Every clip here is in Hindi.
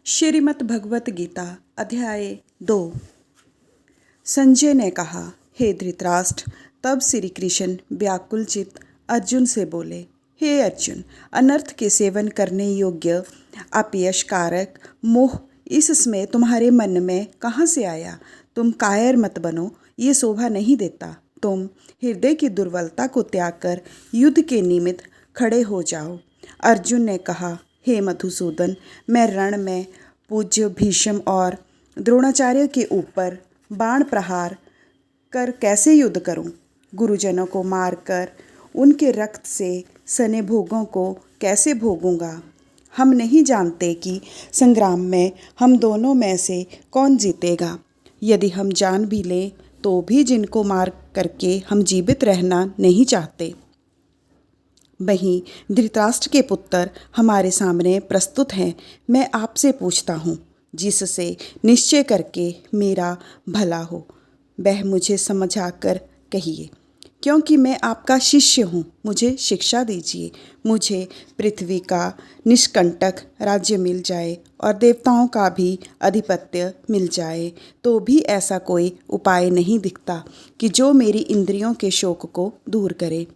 श्रीमद् भगवत गीता अध्याय 2। संजय ने कहा, हे धृतराष्ट्र। तब श्री कृष्ण व्याकुलचित अर्जुन से बोले, हे अर्जुन, अनर्थ के सेवन करने योग्य अपयशकारक मोह इस समय तुम्हारे मन में कहाँ से आया? तुम कायर मत बनो, ये शोभा नहीं देता। तुम हृदय की दुर्बलता को त्याग कर युद्ध के निमित्त खड़े हो जाओ। अर्जुन ने कहा, हे मधुसूदन, मैं रण में पूज्य भीष्म और द्रोणाचार्य के ऊपर बाण प्रहार कर कैसे युद्ध करूं? गुरुजनों को मारकर उनके रक्त से सने भोगों को कैसे भोगूंगा? हम नहीं जानते कि संग्राम में हम दोनों में से कौन जीतेगा। यदि हम जान भी लें तो भी जिनको मार करके हम जीवित रहना नहीं चाहते। वहीं धृतराष्ट्र के पुत्र हमारे सामने प्रस्तुत हैं। मैं आपसे पूछता हूँ, जिससे निश्चय करके मेरा भला हो, वह मुझे समझाकर कहिए, क्योंकि मैं आपका शिष्य हूँ। मुझे शिक्षा दीजिए। मुझे पृथ्वी का निष्कंटक राज्य मिल जाए और देवताओं का भी आधिपत्य मिल जाए तो भी ऐसा कोई उपाय नहीं दिखता कि जो मेरी इंद्रियों के शोक को दूर करे।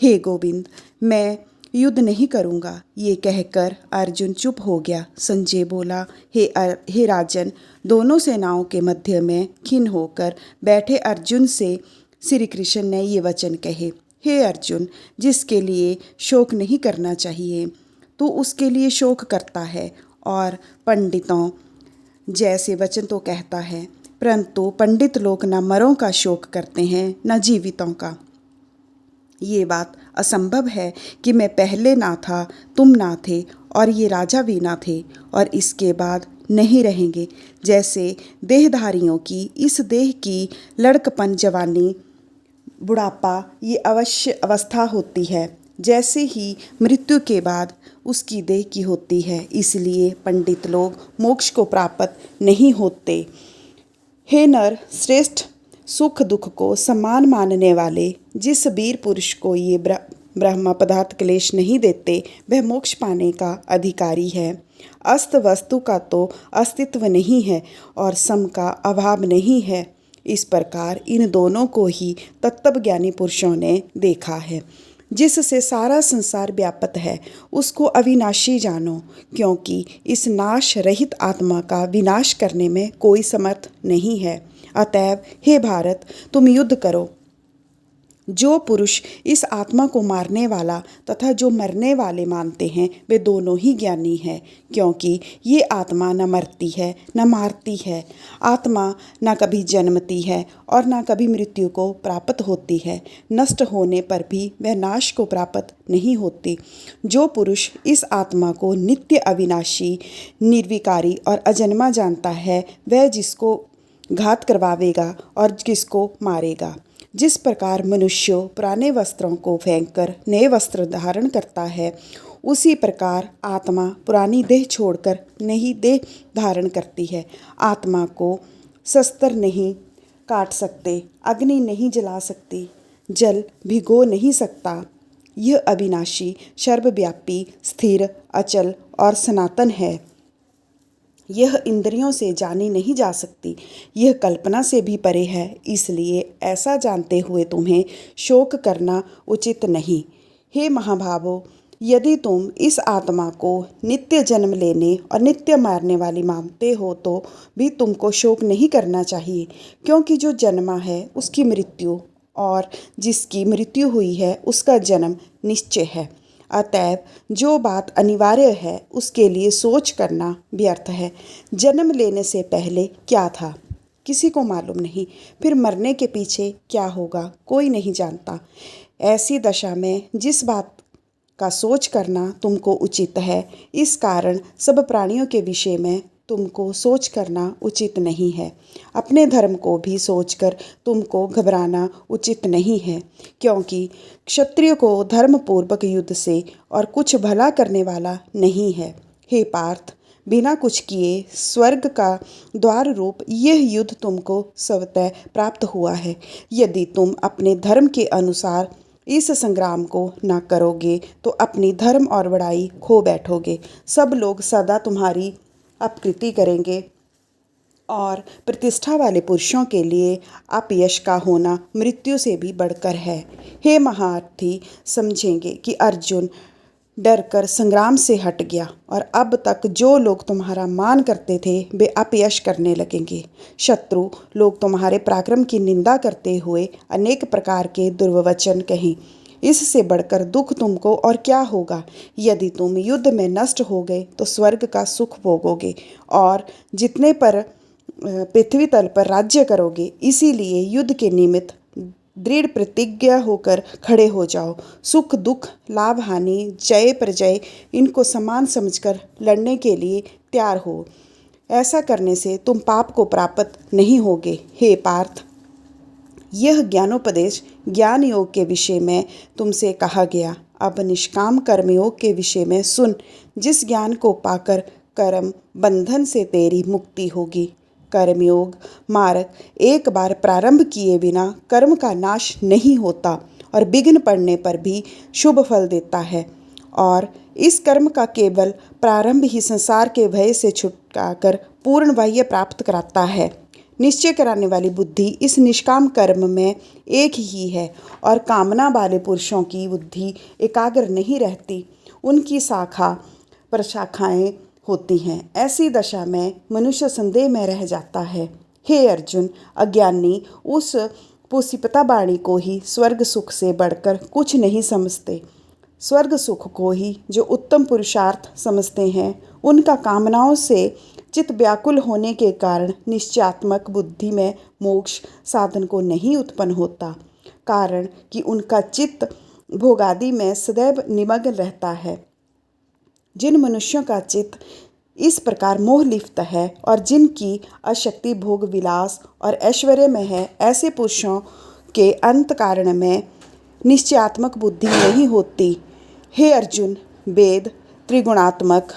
हे गोविंद, मैं युद्ध नहीं करूँगा। ये कहकर अर्जुन चुप हो गया। संजय बोला, हे राजन, दोनों सेनाओं के मध्य में खिन्न होकर बैठे अर्जुन से श्री कृष्ण ने ये वचन कहे, हे अर्जुन, जिसके लिए शोक नहीं करना चाहिए तो उसके लिए शोक करता है, और पंडितों जैसे वचन तो कहता है, परंतु पंडित लोग न मरों का शोक करते हैं न जीवितों का। ये बात असंभव है कि मैं पहले ना था, तुम ना थे और ये राजा भी ना थे और इसके बाद नहीं रहेंगे। जैसे देहधारियों की इस देह की लड़कपन, जवानी, बुढ़ापा ये अवश्य अवस्था होती है, जैसे ही मृत्यु के बाद उसकी देह की होती है। इसलिए पंडित लोग मोक्ष को प्राप्त नहीं होते। हे नर श्रेष्ठ, सुख दुख को समान मानने वाले जिस वीर पुरुष को ये ब्रह्म पदार्थ क्लेश नहीं देते, वह मोक्ष पाने का अधिकारी है। अस्त वस्तु का तो अस्तित्व नहीं है और सम का अभाव नहीं है। इस प्रकार इन दोनों को ही तत्वज्ञानी पुरुषों ने देखा है। जिससे सारा संसार व्याप्त है उसको अविनाशी जानो, क्योंकि इस नाश रहित आत्मा का विनाश करने में कोई समर्थ नहीं है। अतएव हे भारत, तुम युद्ध करो। जो पुरुष इस आत्मा को मारने वाला तथा जो मरने वाले मानते हैं, वे दोनों ही ज्ञानी हैं, क्योंकि ये आत्मा न मरती है न मारती है। आत्मा न कभी जन्मती है और न कभी मृत्यु को प्राप्त होती है। नष्ट होने पर भी वह नाश को प्राप्त नहीं होती। जो पुरुष इस आत्मा को नित्य, अविनाशी, निर्विकारी और अजन्मा जानता है, वह जिसको घात करवावेगा और किसको मारेगा। जिस प्रकार मनुष्य पुराने वस्त्रों को फेंककर नए वस्त्र धारण करता है, उसी प्रकार आत्मा पुरानी देह छोड़कर नई देह धारण करती है। आत्मा को शस्त्र नहीं काट सकते, अग्नि नहीं जला सकती, जल भिगो नहीं सकता। यह अविनाशी, सर्वव्यापी, स्थिर, अचल और सनातन है। यह इंद्रियों से जानी नहीं जा सकती, यह कल्पना से भी परे है। इसलिए ऐसा जानते हुए तुम्हें शोक करना उचित नहीं। हे महाभावो, यदि तुम इस आत्मा को नित्य जन्म लेने और नित्य मारने वाली मानते हो तो भी तुमको शोक नहीं करना चाहिए, क्योंकि जो जन्मा है उसकी मृत्यु और जिसकी मृत्यु हुई है उसका जन्म निश्चय है। अतएव जो बात अनिवार्य है उसके लिए सोच करना व्यर्थ है। जन्म लेने से पहले क्या था किसी को मालूम नहीं, फिर मरने के पीछे क्या होगा कोई नहीं जानता। ऐसी दशा में जिस बात का सोच करना तुमको उचित है, इस कारण सब प्राणियों के विषय में तुमको सोच करना उचित नहीं है। अपने धर्म को भी सोचकर तुमको घबराना उचित नहीं है, क्योंकि क्षत्रिय को धर्मपूर्वक युद्ध से और कुछ भला करने वाला नहीं है। हे पार्थ, बिना कुछ किए स्वर्ग का द्वार रूप यह युद्ध तुमको स्वतः प्राप्त हुआ है। यदि तुम अपने धर्म के अनुसार इस संग्राम को न करोगे तो अपनी धर्म और बड़ाई खो बैठोगे। सब लोग सदा तुम्हारी अपकृति करेंगे और प्रतिष्ठा वाले पुरुषों के लिए अपयश का होना मृत्यु से भी बढ़कर है। हे महारथी, समझेंगे कि अर्जुन डरकर संग्राम से हट गया और अब तक जो लोग तुम्हारा मान करते थे वे अपयश करने लगेंगे। शत्रु लोग तुम्हारे पराक्रम की निंदा करते हुए अनेक प्रकार के दुर्वचन कहें। इससे बढ़कर दुख तुमको और क्या होगा। यदि तुम युद्ध में नष्ट हो गए तो स्वर्ग का सुख भोगोगे और जितने पर पृथ्वी तल पर राज्य करोगे। इसीलिए युद्ध के निमित्त दृढ़ प्रतिज्ञा होकर खड़े हो जाओ। सुख दुख, लाभ हानि, जय प्रजय, इनको समान समझकर लड़ने के लिए तैयार हो। ऐसा करने से तुम पाप को प्राप्त नहीं होगे। हे पार्थ, यह ज्ञानोपदेश ज्ञान योग के विषय में तुमसे कहा गया। अब निष्काम कर्मयोग के विषय में सुन, जिस ज्ञान को पाकर कर्म बंधन से तेरी मुक्ति होगी। कर्मयोग मार्ग एक बार प्रारंभ किए बिना कर्म का नाश नहीं होता और विघ्न पड़ने पर भी शुभ फल देता है, और इस कर्म का केवल प्रारंभ ही संसार के भय से छुटकाकर पूर्ण बाह्य प्राप्त कराता है। निश्चय कराने वाली बुद्धि इस निष्काम कर्म में एक ही है और कामना वाले पुरुषों की बुद्धि एकाग्र नहीं रहती, उनकी शाखा प्रशाखाएं होती हैं। ऐसी दशा में मनुष्य संदेह में रह जाता है। हे अर्जुन, अज्ञानी उस पुष्पिता वाणी को ही स्वर्ग सुख से बढ़कर कुछ नहीं समझते। स्वर्ग सुख को ही जो उत्तम पुरुषार्थ समझते हैं, उनका कामनाओं से चित्त व्याकुल होने के कारण निश्चयात्मक बुद्धि में मोक्ष साधन को नहीं उत्पन्न होता, कारण कि उनका चित्त भोगादि में सदैव निमग्न रहता है। जिन मनुष्यों का चित्त इस प्रकार मोहलिप्त है और जिनकी आसक्ति भोग विलास और ऐश्वर्य में है, ऐसे पुरुषों के अंत कारण में निश्चयात्मक बुद्धि नहीं होती। हे अर्जुन, वेद त्रिगुणात्मक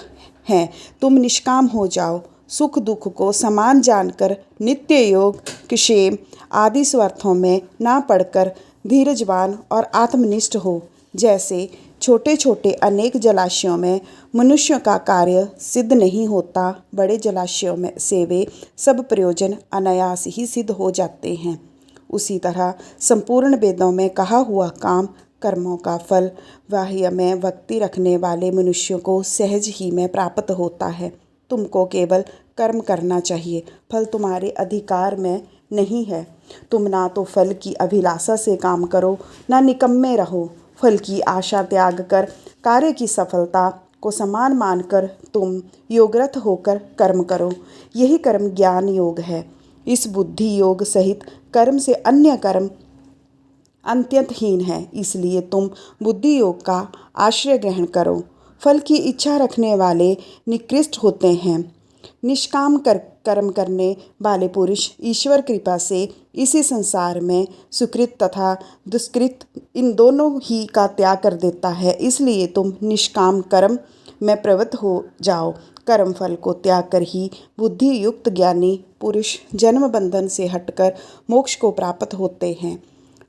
हैं, तुम निष्काम हो जाओ। सुख दुख को समान जानकर नित्य योग, क्षेम आदि स्वार्थों में ना पड़कर धीरजवान और आत्मनिष्ठ हो। जैसे छोटे छोटे अनेक जलाशयों में मनुष्यों का कार्य सिद्ध नहीं होता, बड़े जलाशयों में से वे सब प्रयोजन अनायास ही सिद्ध हो जाते हैं। उसी तरह संपूर्ण वेदों में कहा हुआ काम कर्मों का फल बाह्य में भक्ति रखने वाले मनुष्यों को सहज ही में प्राप्त होता है। तुमको केवल कर्म करना चाहिए, फल तुम्हारे अधिकार में नहीं है। तुम ना तो फल की अभिलाषा से काम करो, ना निकम्मे रहो। फल की आशा त्याग कर कार्य की सफलता को समान मानकर तुम योगरत होकर कर्म करो। यही कर्म ज्ञान योग है। इस बुद्धि योग सहित कर्म से अन्य कर्म अत्यंतहीन है, इसलिए तुम बुद्धि योग का आश्रय ग्रहण करो। फल की इच्छा रखने वाले निकृष्ट होते हैं। निष्काम कर्म करने वाले पुरुष ईश्वर कृपा से इसी संसार में सुकृत तथा दुष्कृत इन दोनों ही का त्याग कर देता है। इसलिए तुम निष्काम कर्म में प्रवृत्त हो जाओ। कर्म फल को त्याग कर ही बुद्धि युक्त ज्ञानी पुरुष जन्म बंधन से हटकर मोक्ष को प्राप्त होते हैं।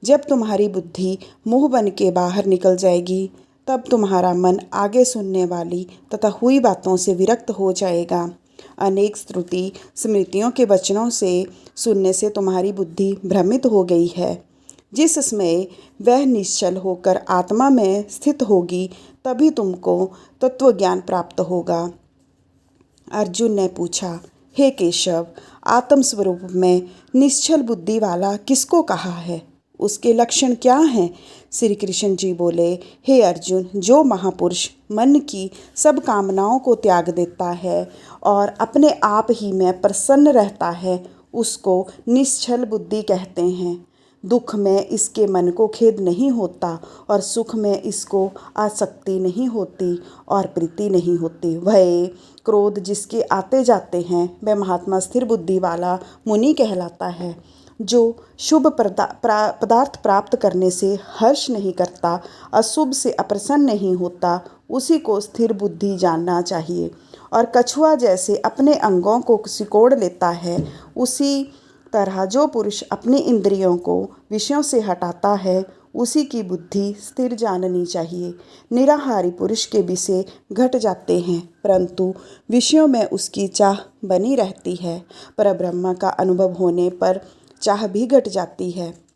जब तुम्हारी बुद्धि मोह बन के बाहर निकल जाएगी, तब तुम्हारा मन आगे सुनने वाली तथा हुई बातों से विरक्त हो जाएगा। अनेक श्रुति स्मृतियों के वचनों से सुनने से तुम्हारी बुद्धि भ्रमित हो गई है। जिस समय वह निश्चल होकर आत्मा में स्थित होगी, तभी तुमको तत्व ज्ञान प्राप्त होगा। अर्जुन ने पूछा, हे केशव, आत्मस्वरूप में निश्चल बुद्धि वाला किसको कहा है? उसके लक्षण क्या हैं? श्री कृष्ण जी बोले, हे अर्जुन, जो महापुरुष मन की सब कामनाओं को त्याग देता है और अपने आप ही में प्रसन्न रहता है, उसको निश्चल बुद्धि कहते हैं। दुख में इसके मन को खेद नहीं होता और सुख में इसको आसक्ति नहीं होती और प्रीति नहीं होती। भय क्रोध जिसके आते जाते हैं, वह महात्मा स्थिर बुद्धि वाला मुनि कहलाता है। जो शुभ पदार्थ प्राप्त करने से हर्ष नहीं करता, अशुभ से अप्रसन्न नहीं होता, उसी को स्थिर बुद्धि जानना चाहिए। और कछुआ जैसे अपने अंगों को सिकोड़ लेता है, उसी तरह जो पुरुष अपनी इंद्रियों को विषयों से हटाता है, उसी की बुद्धि स्थिर जाननी चाहिए। निराहारी पुरुष के विषय घट जाते हैं, परंतु विषयों में उसकी चाह बनी रहती है। परब्रह्म का अनुभव होने पर चाह भी घट जाती है।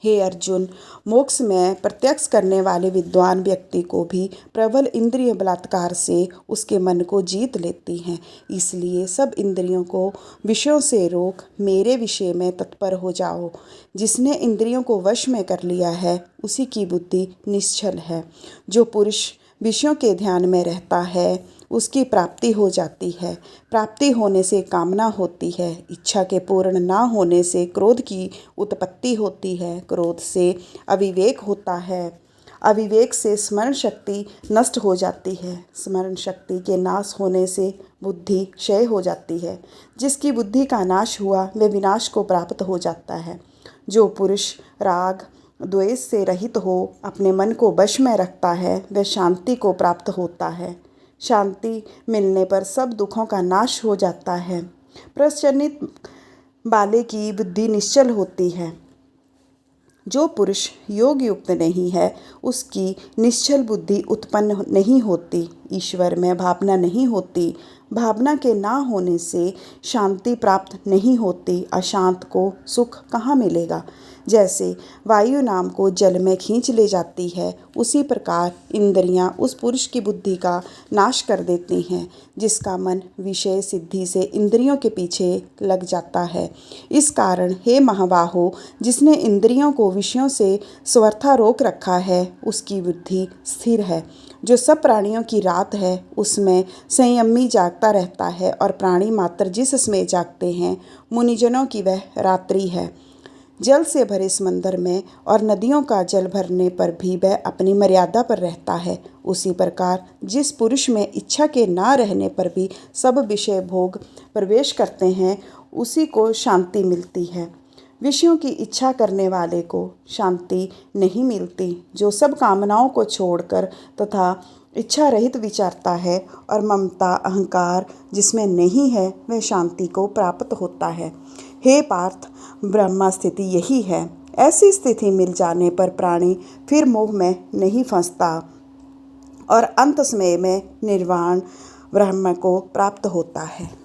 हे अर्जुन, मोक्ष में प्रत्यक्ष करने वाले विद्वान व्यक्ति को भी प्रबल इंद्रिय बलात्कार से उसके मन को जीत लेती हैं। इसलिए सब इंद्रियों को विषयों से रोक मेरे विषय में तत्पर हो जाओ। जिसने इंद्रियों को वश में कर लिया है उसी की बुद्धि निश्चल है। जो पुरुष विषयों के ध्यान में रहता है उसकी प्राप्ति हो जाती है। प्राप्ति होने से कामना होती है। इच्छा के पूर्ण ना होने से क्रोध की उत्पत्ति होती है। क्रोध से अविवेक होता है। अविवेक से स्मरण शक्ति नष्ट हो जाती है। स्मरण शक्ति के नाश होने से बुद्धि क्षय हो जाती है। जिसकी बुद्धि का नाश हुआ वह विनाश को प्राप्त हो जाता है। जो पुरुष राग द्वेष से रहित हो अपने मन को वश में रखता है वह शांति को प्राप्त होता है। शांति मिलने पर सब दुखों का नाश हो जाता है। प्रश्चनित वाले की बुद्धि निश्चल होती है। जो पुरुष योग युक्त नहीं है उसकी निश्चल बुद्धि उत्पन्न नहीं होती। ईश्वर में भावना नहीं होती। भावना के ना होने से शांति प्राप्त नहीं होती। अशांत को सुख कहाँ मिलेगा। जैसे वायु नाम को जल में खींच ले जाती है, उसी प्रकार इंद्रियां उस पुरुष की बुद्धि का नाश कर देती हैं जिसका मन विषय सिद्धि से इंद्रियों के पीछे लग जाता है। इस कारण हे महाबाहो, जिसने इंद्रियों को विषयों से स्वर्था रोक रखा है उसकी बुद्धि स्थिर है। जो सब प्राणियों की रात है उसमें संयमी जागता रहता है और प्राणी मात्र जिस समय जागते हैं मुनिजनों की वह रात्रि है। जल से भरे समंदर में और नदियों का जल भरने पर भी वह अपनी मर्यादा पर रहता है। उसी प्रकार जिस पुरुष में इच्छा के ना रहने पर भी सब विषय भोग प्रवेश करते हैं उसी को शांति मिलती है। विषयों की इच्छा करने वाले को शांति नहीं मिलती। जो सब कामनाओं को छोड़कर तथा इच्छा रहित विचारता है और ममता अहंकार जिसमें नहीं है वह शांति को प्राप्त होता है। हे पार्थ, ब्रह्म स्थिति यही है। ऐसी स्थिति मिल जाने पर प्राणी फिर मोह में नहीं फंसता और अंत समय में निर्वाण ब्रह्म को प्राप्त होता है।